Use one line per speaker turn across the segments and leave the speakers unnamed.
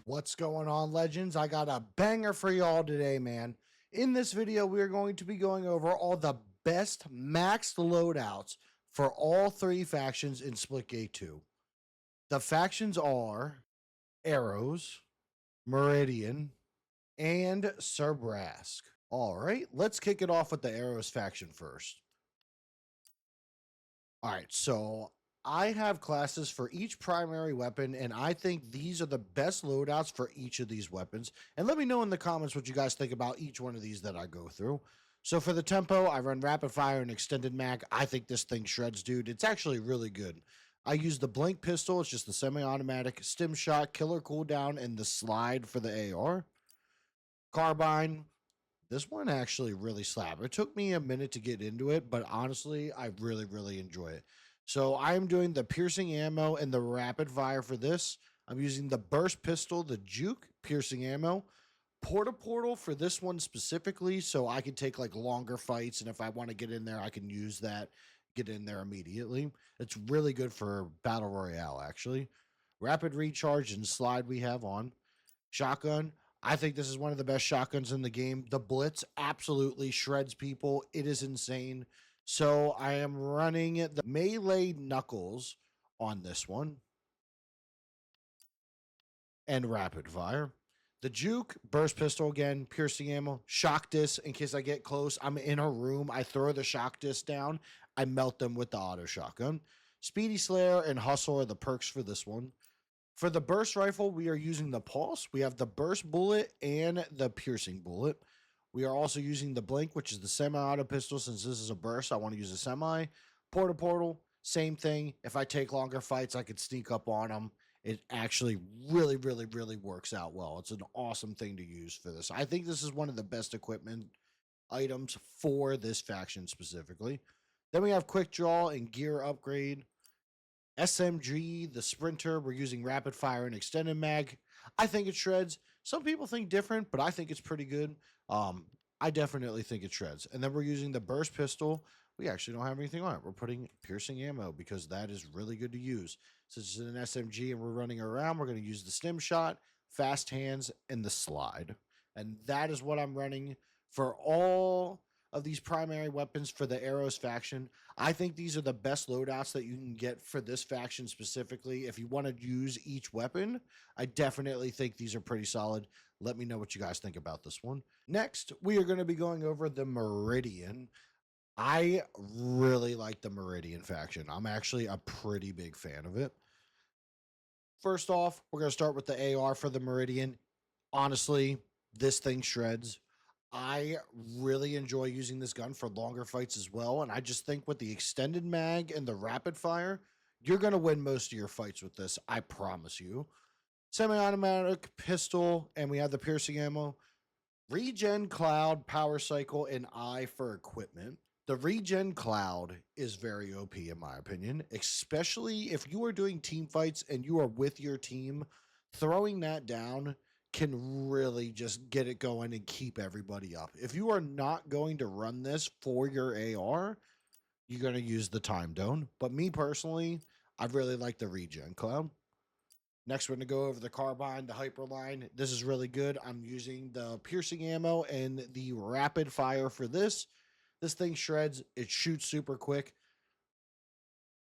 What's going on, legends? I got a banger for y'all today, man. In this video, we are going to be going over all the best maxed loadouts for all three factions in Splitgate 2. The factions are Arrows, Meridian, and Cerberus. All right, let's kick it off with the Arrows faction first. All right, so I have classes for each primary weapon, and I think these are the best loadouts for each of these weapons. And let me know in the comments what you guys think about each one of these that I go through. So for the tempo, I run rapid fire and extended mag. I think this thing shreds, dude. It's actually really good. I use the blink pistol. It's just the semi-automatic, stim shot, killer cooldown, and the slide for the AR. Carbine. This one actually really slapped. It took me a minute to get into it, but honestly, I really enjoy it. So I am doing the piercing ammo and the rapid fire for this. I'm using the burst pistol, the juke, piercing ammo, portal for this one specifically, so I can take like longer fights, and if I want to get in there, I can use that, get in there immediately. It's really good for Battle Royale, actually. Rapid recharge and slide we have on. Shotgun. I think this is one of the best shotguns in the game. The Blitz absolutely shreds people. It is insane. So I am running the melee knuckles on this one. And rapid fire. The juke, burst pistol again, piercing ammo, shock disc in case I get close. I'm in a room. I throw the shock disc down. I melt them with the auto shotgun. Speedy Slayer and Hustle are the perks for this one. For the burst rifle, we are using the pulse. We have the burst bullet and the piercing bullet. We are also using the blink, which is the semi-auto pistol. Since this is a burst, I want to use a semi. Portal, same thing. If I take longer fights, I could sneak up on them. It actually really works out well. It's an awesome thing to use for this. I think this is one of the best equipment items for this faction specifically. Then we have quick draw and gear upgrade. SMG, the Sprinter, we're using rapid fire and extended mag. I think it shreds. Some people think different, but I think it's pretty good. I definitely think it shreds. And then we're using the burst pistol. We actually don't have anything on it. We're putting piercing ammo because that is really good to use. Since it's an SMG and we're running around, we're going to use the stim shot, fast hands, and the slide. And that is what I'm running for all of these primary weapons for the Arrows faction. I think these are the best loadouts that you can get for this faction specifically. If you want to use each weapon, I definitely think these are pretty solid. Let me know what you guys think about this one. Next, we are going to be going over the Meridian. I really like the Meridian faction. I'm actually a pretty big fan of it. First off, we're going to start with the AR for the Meridian. Honestly, this thing shreds. I really enjoy using this gun for longer fights as well, and I just think with the extended mag and the rapid fire, you're going to win most of your fights with this, I promise you. Semi-automatic pistol, and we have the piercing ammo. Regen Cloud, Power Cycle, and I for equipment. The Regen Cloud is very OP in my opinion, especially if you are doing team fights and you are with your team. Throwing that down can really just get it going and keep everybody up. If you are not going to run this for your AR, you're going to use the time dome. But me personally, I really like the Regen Cloud. Next, we're going to go over the carbine, the Hyperline. This is really good. I'm using the piercing ammo and the rapid fire for this. This thing shreds. It shoots super quick.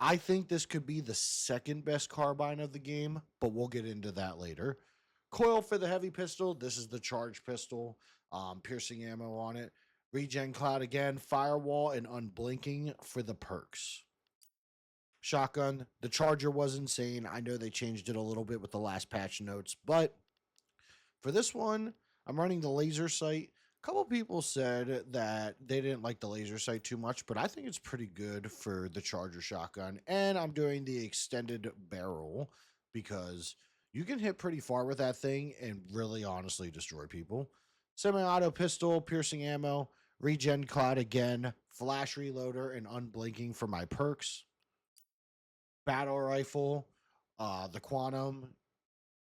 I think this could be the second best carbine of the game, but we'll get into that later. Coil for the heavy pistol. This is the charge pistol. Piercing ammo on it. Regen Cloud again. Firewall and unblinking for the perks. Shotgun. The charger was insane. I know they changed it a little bit with the last patch notes, but for this one, I'm running the laser sight. A couple people said that they didn't like the laser sight too much, but I think it's pretty good for the charger shotgun. And I'm doing the extended barrel because you can hit pretty far with that thing and really honestly destroy people. Semi-auto pistol, piercing ammo, Regen Cloud again, flash reloader, and unblinking for my perks. Battle rifle, the Quantum.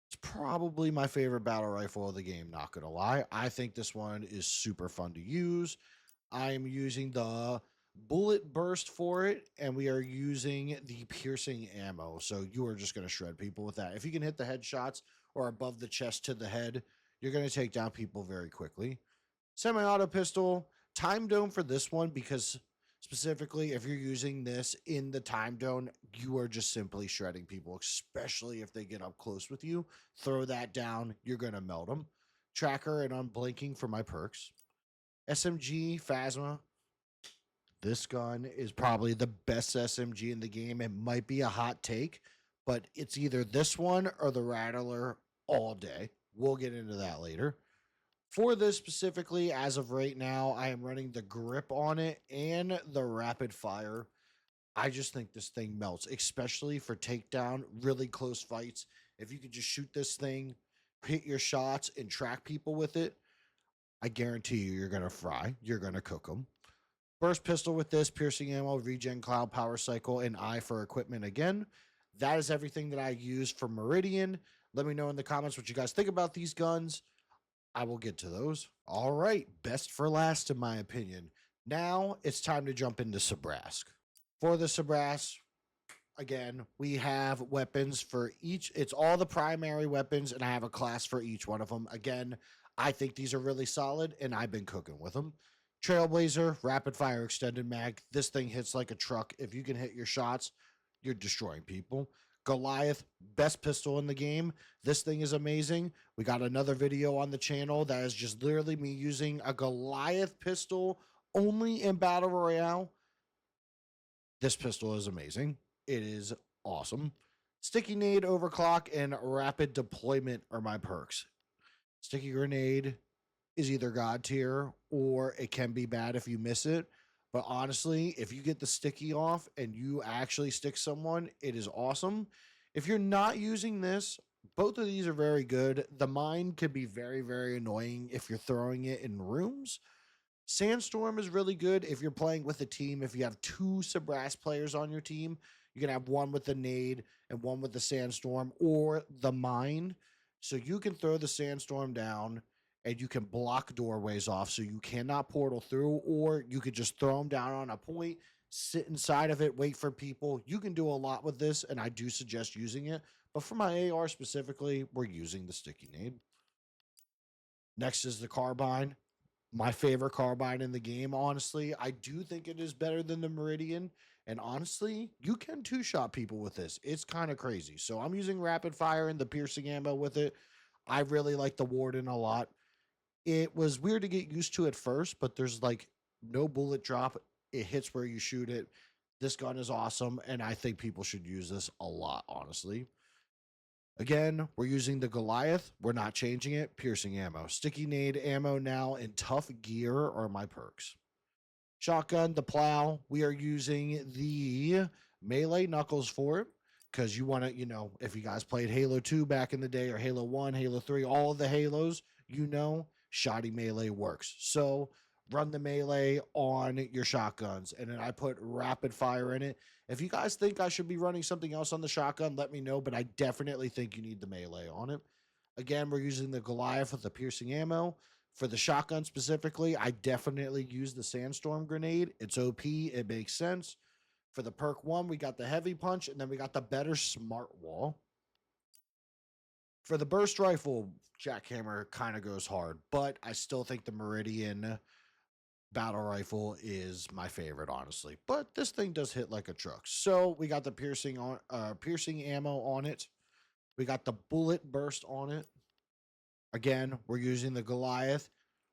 It's probably my favorite battle rifle of the game, not gonna lie. I think this one is super fun to use. I'm using the bullet burst for it, and we are using the piercing ammo. So you are just going to shred people with that. If you can hit the headshots or above the chest to the head, you're going to take down people very quickly. Semi-auto pistol, time dome for this one, because specifically if you're using this in the time dome, you are just simply shredding people, especially if they get up close with you. Throw that down, you're going to melt them. Tracker and unblinking for my perks. SMG Phasma. This gun is probably the best SMG in the game. It might be a hot take, but it's either this one or the Rattler all day. We'll get into that later. For this specifically, as of right now, I am running the grip on it and the rapid fire. I just think this thing melts, especially for takedown, really close fights. If you could just shoot this thing, hit your shots, and track people with it, I guarantee you're going to fry. You're going to cook them. Burst pistol with this, piercing ammo, regen cloud, power cycle, and eye for equipment again. That is everything that I use for Meridian. Let me know in the comments what you guys think about these guns. I will get to those. All right, best for last, in my opinion. Now it's time to jump into Sabrask. For the Sabrask, again, we have weapons for each. It's all the primary weapons, and I have a class for each one of them. Again, I think these are really solid, and I've been cooking with them. Trailblazer, rapid fire extended mag. This thing hits like a truck. If you can hit your shots, you're destroying people. Goliath, best pistol in the game. This thing is amazing. We got another video on the channel that is just literally me using a Goliath pistol only in Battle Royale. This pistol is amazing. It is awesome. Sticky nade, overclock, and rapid deployment are my perks. Sticky grenade is either god tier or it can be bad if you miss it. But honestly, if you get the sticky off and you actually stick someone, it is awesome. If you're not using this, both of these are very good. The mine could be very, very annoying if you're throwing it in rooms. Sandstorm is really good if you're playing with a team. If you have two Sabrask players on your team, you can have one with the nade and one with the sandstorm or the mine. So you can throw the sandstorm down and you can block doorways off so you cannot portal through, or you could just throw them down on a point, sit inside of it, wait for people. You can do a lot with this, and I do suggest using it. But for my AR specifically, we're using the sticky nade. Next is the carbine. My favorite carbine in the game, honestly. I do think it is better than the Meridian. And honestly, you can two-shot people with this. It's kind of crazy. So I'm using rapid fire and the piercing ammo with it. I really like the Warden a lot. It was weird to get used to at first, but there's like no bullet drop. It hits where you shoot it. This gun is awesome, and I think people should use this a lot, honestly. Again, we're using the Goliath. We're not changing it. Piercing ammo. Sticky nade ammo now, and tough gear are my perks. Shotgun, the plow. We are using the melee knuckles for it because you want to, if you guys played Halo 2 back in the day or Halo 1, Halo 3, all of the Halos, shoddy melee works. So run the melee on your shotguns, and then I put rapid fire in it. If you guys think I should be running something else on the shotgun, let me know, but I definitely think you need the melee on it. Again, we're using the Goliath with the piercing ammo. For the shotgun specifically, I definitely use the sandstorm grenade. It's OP. It makes sense. For the perk 1, we got the heavy punch, and then we got the better smart wall. For the burst rifle, jackhammer kind of goes hard, but I still think the Meridian battle rifle is my favorite, honestly. But this thing does hit like a truck. So we got the piercing ammo on it. We got the bullet burst on it. Again, we're using the Goliath.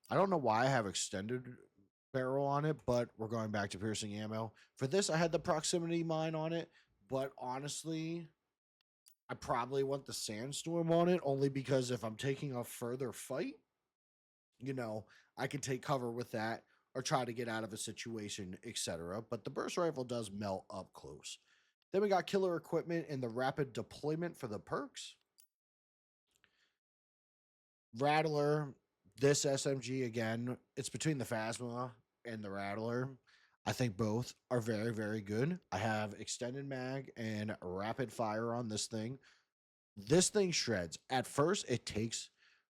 I don't know why I have extended barrel on it, but we're going back to piercing ammo. For this, I had the proximity mine on it, but honestly, I probably want the sandstorm on it only because if I'm taking a further fight, I can take cover with that or try to get out of a situation, etc. But the burst rifle does melt up close. Then we got killer equipment and the rapid deployment for the perks. Rattler, this SMG again, it's between the Phasma and the Rattler. I think both are very, very good. I have extended mag and rapid fire on this thing. This thing shreds. At first, it takes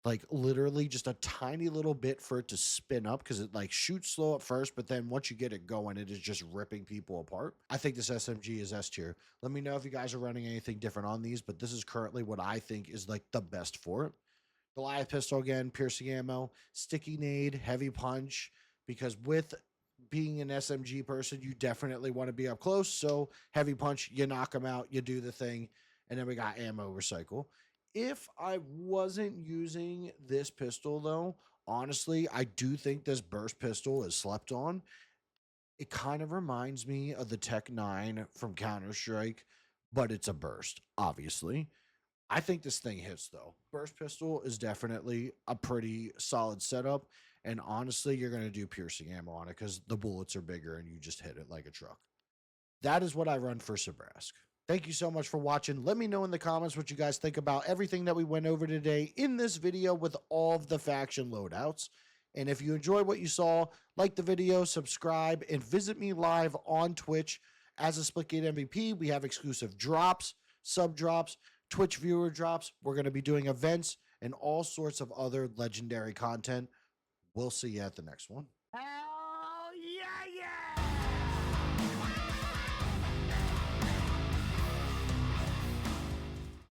like literally just a tiny little bit for it to spin up because it like shoots slow at first, but then once you get it going, it is just ripping people apart. I think this SMG is S tier. Let me know if you guys are running anything different on these, but this is currently what I think is like the best for it. Goliath pistol again, piercing ammo, sticky nade, heavy punch, because with being an SMG person, you definitely want to be up close. So heavy punch, you knock them out, you do the thing, and then we got ammo recycle. If I wasn't using this pistol though, honestly, I do think this burst pistol is slept on. It kind of reminds me of the Tech 9 from Counter-Strike, but it's a burst, obviously. I think this thing hits though. Burst pistol is definitely a pretty solid setup. And honestly, you're going to do piercing ammo on it because the bullets are bigger and you just hit it like a truck. That is what I run for 𝐒𝐴z𝐷. Thank you so much for watching. Let me know in the comments what you guys think about everything that we went over today in this video with all of the faction loadouts. And if you enjoyed what you saw, like the video, subscribe, and visit me live on Twitch as a Splitgate MVP. We have exclusive drops, sub drops, Twitch viewer drops. We're going to be doing events and all sorts of other legendary content. We'll see you at the next one.